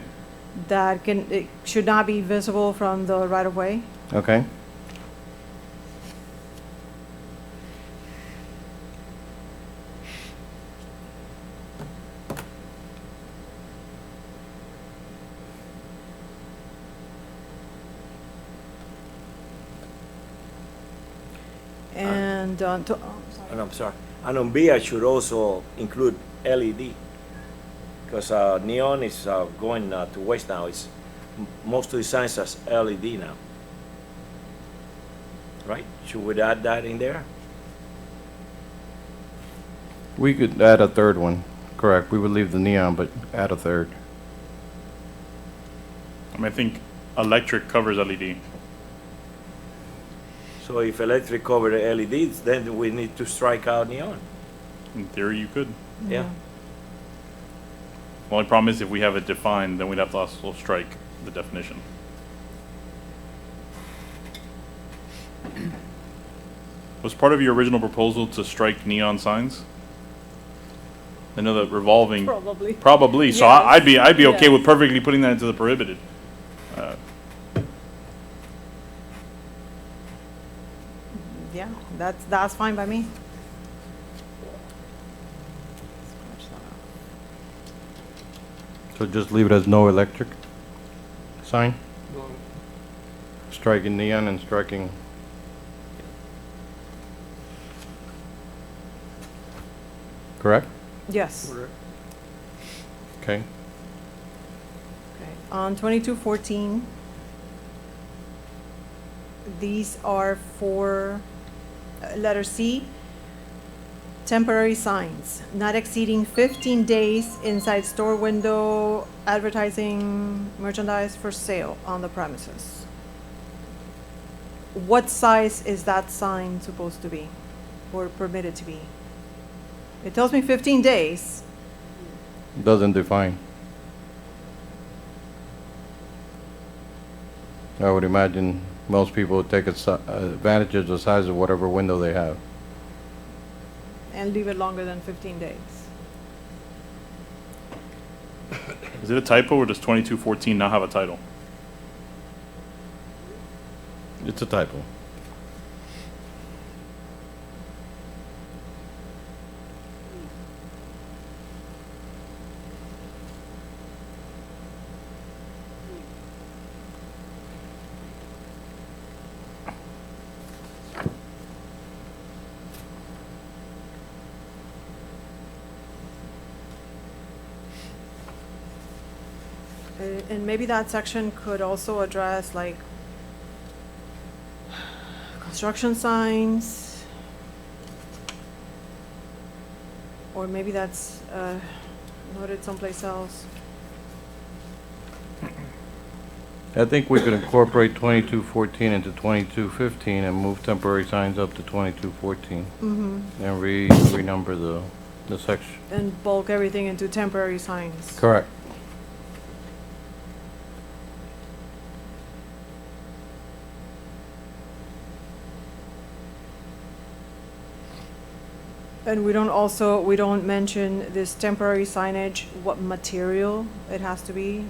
that it should not be visible from the right-of-way. okay. And And, sorry. And I'm sorry. And on B, I should also include LED, because neon is going to waste now. It's most of the signs as LED now. Right? Should we add that in there? We could add a third one, correct. We would leave the neon, but add a third. I mean, I think electric covers LED. So if electric cover the LEDs, then we need to strike out neon. In theory, you could. Yeah. The only problem is if we have it defined, then we'd have to also strike the definition. Was part of your original proposal to strike neon signs? I know that revolving. Probably. Probably. So Yes. I'd be okay Yes. with perfectly putting that into the prohibited. Yeah, that's fine by me. So just leave it as no electric sign? Striking neon and striking. Correct? Yes. Okay. Okay. On 2214, these are for, letter C, temporary signs, not exceeding 15 days inside store window, advertising merchandise for sale on the premises. What size is that sign supposed to be, or permitted to be? It tells me 15 days. Doesn't define. I would imagine most people would take advantage of the size of whatever window they have. And leave it longer than 15 days. Is it a typo or does 2214 not have a title? It's a typo. And maybe that section could also address like construction signs. Or maybe that's noted someplace else. I think we could incorporate 2214 into 2215 and move temporary signs up to 2214. And renumber the section. And bulk everything into temporary signs. Correct. And we don't mention this temporary signage, what material it has to be.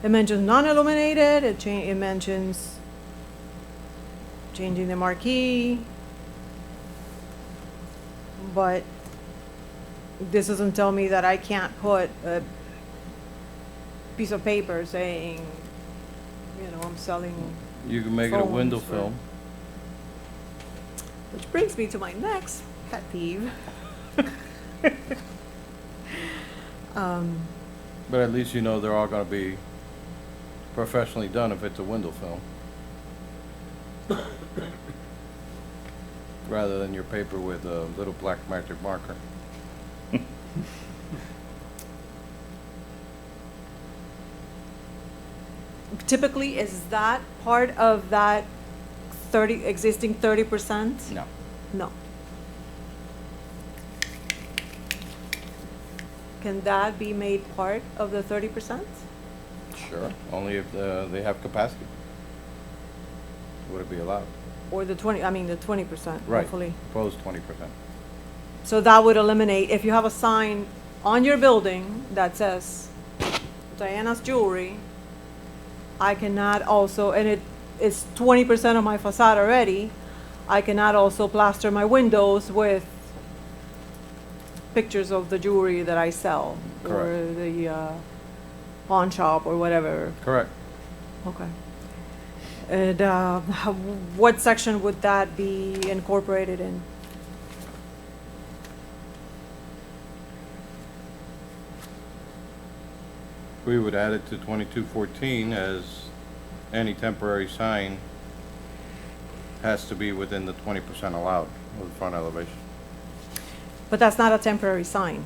It mentions non-illuminated, it mentions changing the marquee. But this doesn't tell me that I can't put a piece of paper saying, I'm selling. You can make it a window Phones, right. film. Which brings me to my next pet peeve. But at least you know they're all going to be professionally done if it's a window film. Rather than your paper with a little black magic marker. Typically, is that part of that existing 30%? No. No. Can that be made part of the 30%? Sure. Only if they have capacity. Would it be allowed? Or the 20%, Right. hopefully. Proposed 20%. So that would eliminate, if you have a sign on your building that says Diana's Jewelry, I cannot also, and it's 20% of my facade already, I cannot also plaster my windows with pictures of the jewelry that I sell. Or Correct. the pawn shop or whatever. Correct. Okay. And what section would that be incorporated in? We would add it to 2214 as any temporary sign has to be within the 20% allowed of the front elevation. But that's not a temporary sign.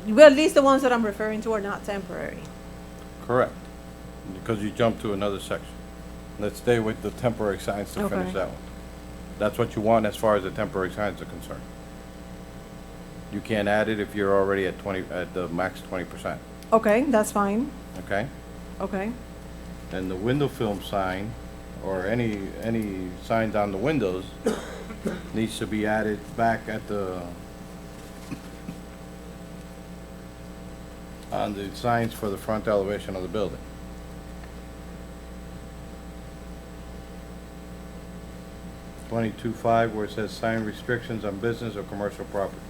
Well, at least the ones that I'm referring to are not temporary. Correct, because you jumped to another section. Let's stay with the temporary signs to finish Okay. that one. That's what you want as far as the temporary signs are concerned. You can't add it if you're already at 20, at the max 20%, Okay, that's fine. okay? Okay. And the window film sign, or any signs on the windows, needs to be added back at the, on the signs for the front elevation of the building. .22.5, where it says sign restrictions on business or commercial property.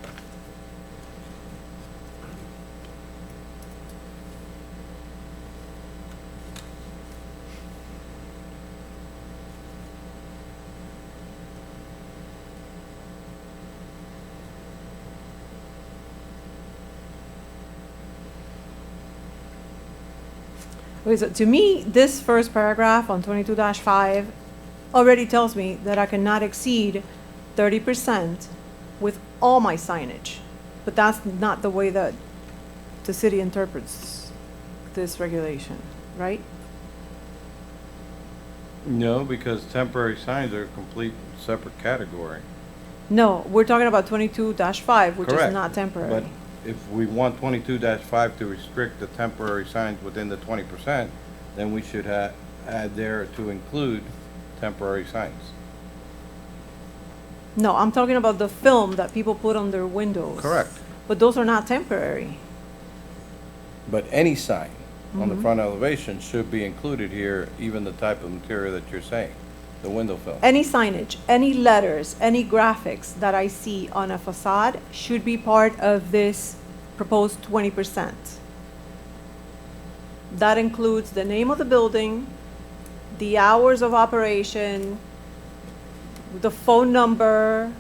Okay, so to me, this first paragraph on 22-5 already tells me that I cannot exceed 30% with all my signage. But that's not the way that the city interprets this regulation, right? No, because temporary signs are a complete separate category. No, we're talking about 22-5, which is Correct. not But temporary. if we want 22-5 to restrict the temporary signs within the 20%, then we should add there to include temporary signs. No, I'm talking about the film that people put on their windows. Correct. But those are not temporary. But any sign on Mm-hmm. the front elevation should be included here, even the type of material that you're saying, the window film. Any signage, any letters, any graphics that I see on a facade should be part of this proposed 20%. That includes the name of the building, the hours of operation, the phone number,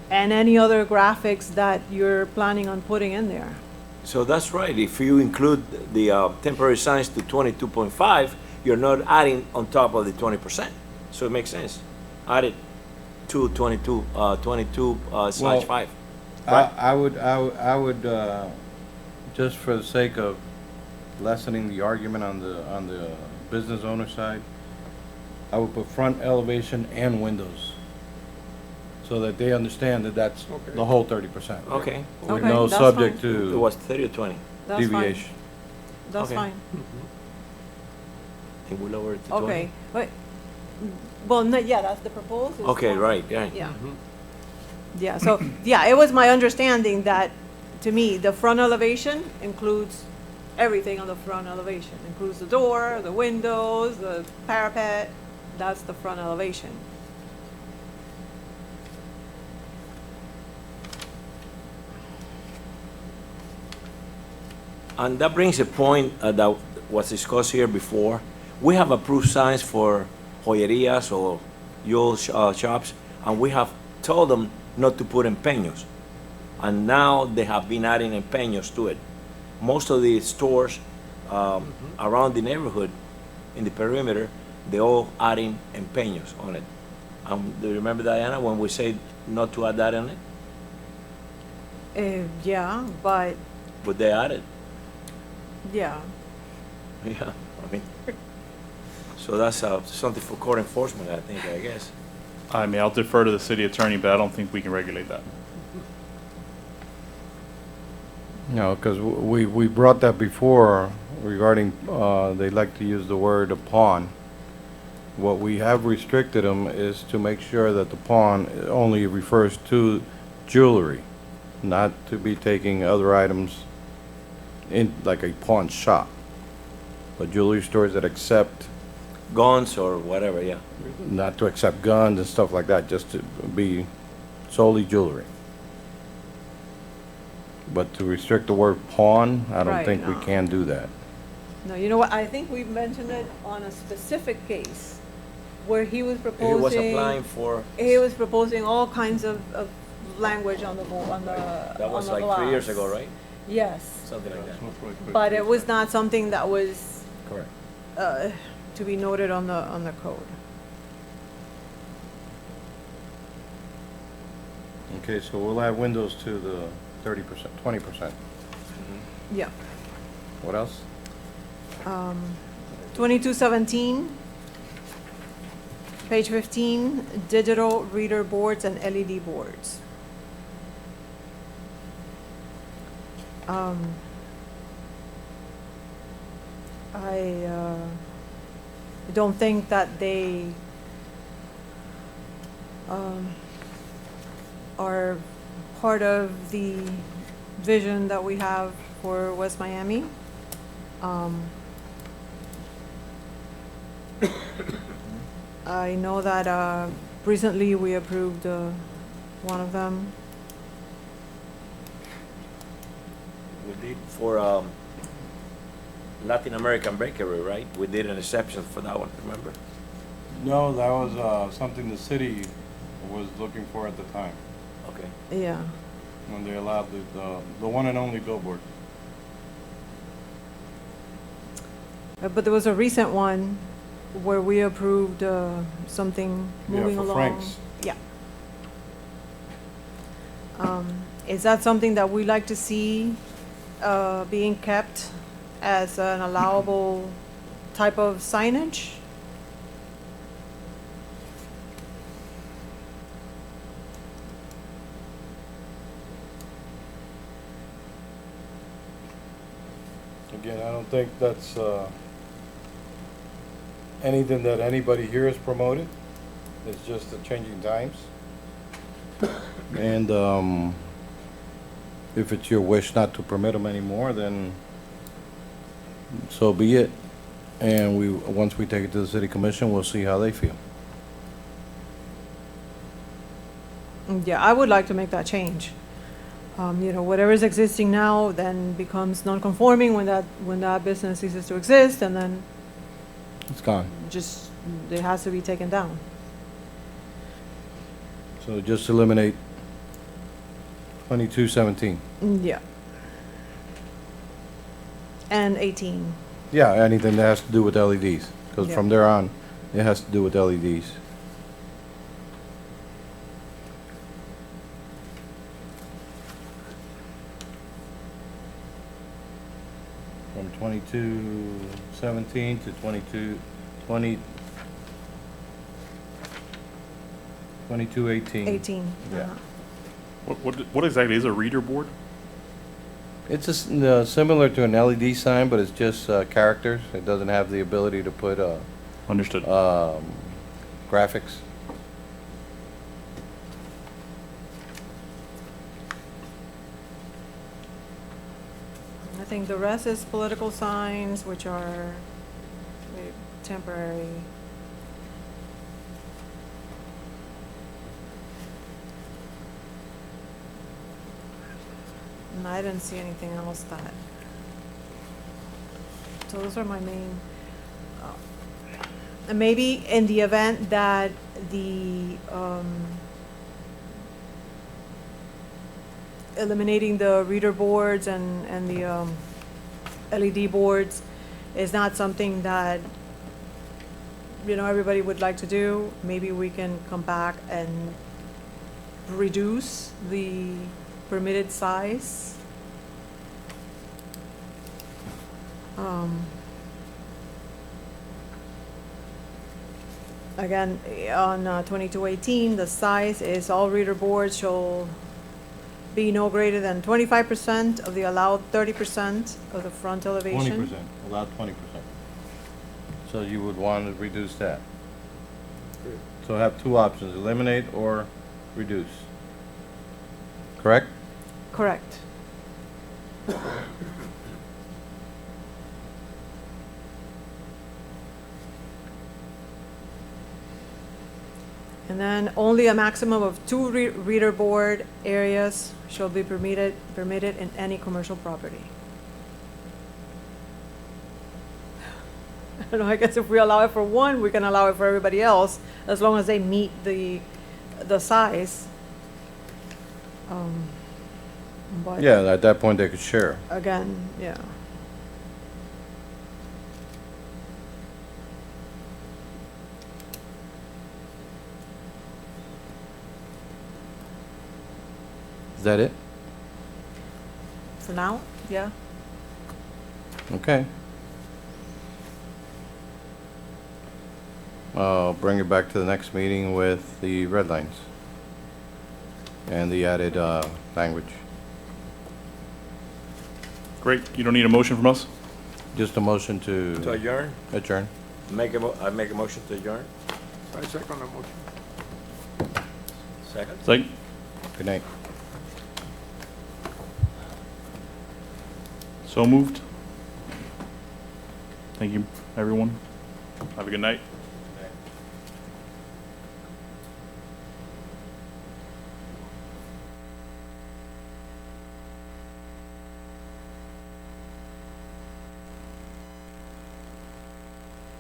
and any other graphics that you're planning on putting in there. So that's right. If you include the temporary signs to 22.5, you're not adding on top of the 20%. So it makes sense. Add it to 22/5. I would, just for the sake of lessening the argument on the business owner side, I would put front elevation and windows, so that they understand that that's the whole 30%. Okay. With Okay, no that's subject fine. It to was 30 or 20. That's fine. deviation. That's Okay. fine. I think we lowered it to 20. Okay, but, well, no, yeah, that's the proposal. Okay, right, yeah. Yeah. Yeah, so, yeah, it was my understanding that, to me, the front elevation includes everything on the front elevation. Includes the door, the windows, the parapet, that's the front elevation. And that brings a point that was discussed here before. We have approved signs for joyerias or jewel shops, and we have told them not to put empeños. And now they have been adding empeños to it. Most of the stores around the neighborhood, in the perimeter, they all adding empeños on it. Do you remember, Diana, when we said not to add that on it? Yeah, but, But they added. yeah. Yeah, I mean, so that's something for court enforcement, I think, I guess. I mean, I'll defer to the city attorney, but I don't think we can regulate that. No, because we brought that before regarding, they like to use the word upon. What we have restricted them is to make sure that the pawn only refers to jewelry, not to be taking other items in, like a pawn shop. But jewelry stores that accept, Guns or whatever, yeah. not to accept guns and stuff like that, just to be solely jewelry. But to restrict the word pawn, I don't Right, think we no. can do that. No, you know what, I think we mentioned it on a specific case where he was He proposing. was applying for, He was proposing all kinds of language on the, on the, that was on the like 3 years glass. ago, right? Yes, Something like that. but it was not something that was, Correct. to be noted on the code. Okay, so we'll add windows to the 30%, 20%. Yeah. What else? 2217, page 15, digital reader boards and LED boards. I don't think that they are part of the vision that we have for West Miami. I know that recently we approved one of them. We did for Latin American Bakery, right? We did an exception for that one, remember? No, that was something the city was looking for at the time, Okay. Yeah. when they allowed the one and only billboard. But there was a recent one where we approved something moving for along. Frank's. Yeah. Is that something that we like to see being kept as an allowable type of signage? Again, I don't think that's anything that anybody here has promoted. It's just the changing times. And if it's your wish not to permit them anymore, then so be it. And once we take it to the city commission, we'll see how they feel. Yeah, I would like to make that change. Whatever is existing now then becomes non-conforming when that business ceases to exist, and then It's gone. just, it has to be taken down. So just eliminate 2217. Yeah. And 18. Yeah, anything that has to do with LEDs, because Yeah. from there on, it has to do with LEDs. From 2217 to 2218. 18. Yeah. uh-huh. What exactly is a reader board? It's just similar to an LED sign, but it's just characters. It doesn't have the ability to put Understood. graphics. I think the rest is political signs, which are temporary. And I didn't see anything else that. So those are my main. And maybe in the event that the eliminating the reader boards and the LED boards is not something that everybody would like to do, maybe we can come back and reduce the permitted size. Again, on 2218, the size is all reader boards shall be no greater than 25% of the allowed 30% of the front elevation. 20%, allowed 20%. So you would want to reduce that. So have two options, eliminate or reduce. Correct? Correct. And then only a maximum of 2 reader board areas shall be permitted in any commercial property. You know, I guess if we allow it for one, we can allow it for everybody else, as long as they meet the size. But Yeah, at that point, they could share. again, yeah. Is that it? For now, yeah. Okay. I'll bring it back to the next meeting with the red lines and the added language. Great. You don't need a motion from us? Just a motion To to adjourn, adjourn. I make a motion to adjourn. I second the motion. Second? Second? Good night. So moved. Thank you, everyone. Have a good night.